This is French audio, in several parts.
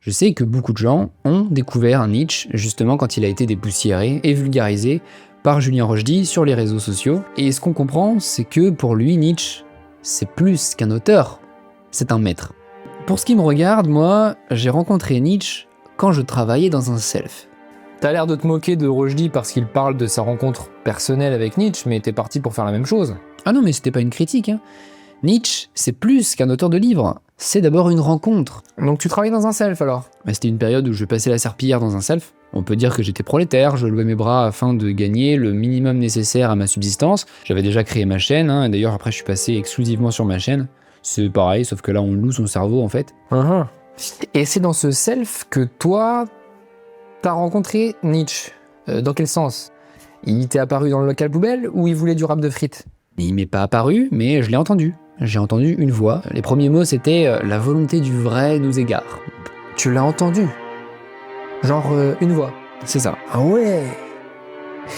Je sais que beaucoup de gens ont découvert Nietzsche justement quand il a été dépoussiéré et vulgarisé par Julien Rochdy sur les réseaux sociaux. Et ce qu'on comprend, c'est que pour lui, Nietzsche, c'est plus qu'un auteur, c'est un maître. Pour ce qui me regarde, moi, j'ai rencontré Nietzsche quand je travaillais dans un self. T'as l'air de te moquer de Rochdy parce qu'il parle de sa rencontre personnelle avec Nietzsche, mais t'es parti pour faire la même chose. Ah non, mais c'était pas une critique, hein. Nietzsche, c'est plus qu'un auteur de livres, c'est d'abord une rencontre. Donc tu travailles dans un self alors? C'était une période où je passais la serpillière dans un self. On peut dire que j'étais prolétaire, je louais mes bras afin de gagner le minimum nécessaire à ma subsistance. J'avais déjà créé ma chaîne, et d'ailleurs après je suis passé exclusivement sur ma chaîne. C'est pareil, sauf que là on loue son cerveau en fait. Et c'est dans ce self que toi, t'as rencontré Nietzsche. Dans quel sens? Il t'est apparu dans le local poubelle ou il voulait du rap de frites? Il m'est pas apparu, mais je l'ai entendu. J'ai entendu une voix. Les premiers mots c'était « la volonté du vrai nous égare ». Tu l'as entendu? Genre une voix? C'est ça. Ah ouais.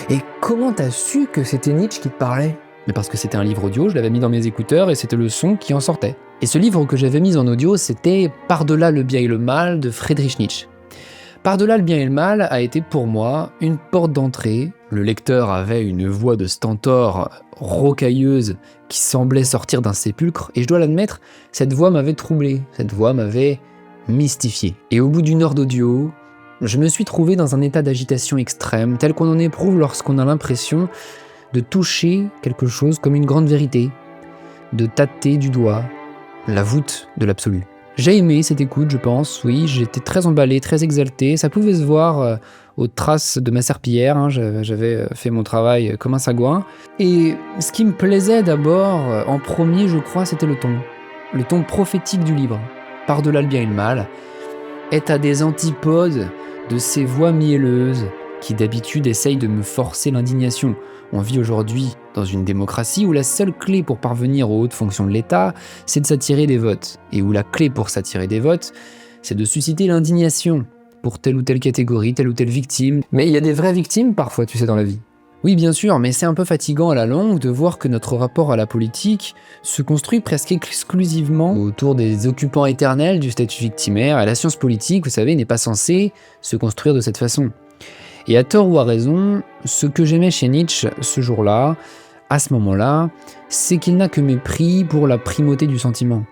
Et comment t'as su que c'était Nietzsche qui te parlait? Mais parce que c'était un livre audio, je l'avais mis dans mes écouteurs et c'était le son qui en sortait. Et ce livre que j'avais mis en audio, c'était « Par-delà le bien et le mal » de Friedrich Nietzsche. Par-delà le bien et le mal a été pour moi une porte d'entrée. Le lecteur avait une voix de stentor rocailleuse qui semblait sortir d'un sépulcre, et je dois l'admettre, cette voix m'avait troublé, cette voix m'avait mystifié. Et au bout d'une heure d'audio, je me suis trouvé dans un état d'agitation extrême, tel qu'on en éprouve lorsqu'on a l'impression de toucher quelque chose comme une grande vérité, de tâter du doigt la voûte de l'absolu. J'ai aimé cette écoute, je pense, oui, j'étais très emballé, très exalté, ça pouvait se voir aux traces de ma serpillière, j'avais fait mon travail comme un sagouin. Et ce qui me plaisait d'abord, en premier, je crois, c'était le ton prophétique du livre. Par-delà le bien et le mal, est à des antipodes de ces voix mielleuses qui d'habitude essayent de me forcer l'indignation. On vit aujourd'hui dans une démocratie où la seule clé pour parvenir aux hautes fonctions de l'État, c'est de s'attirer des votes. Et où la clé pour s'attirer des votes, c'est de susciter l'indignation pour telle ou telle catégorie, telle ou telle victime. Mais il y a des vraies victimes parfois, tu sais, dans la vie. Oui, bien sûr, mais c'est un peu fatigant à la longue de voir que notre rapport à la politique se construit presque exclusivement autour des occupants éternels du statut victimaire, et la science politique, vous savez, n'est pas censée se construire de cette façon. Et à tort ou à raison, ce que j'aimais chez Nietzsche ce jour-là, à ce moment-là, c'est qu'il n'a que mépris pour la primauté du sentiment.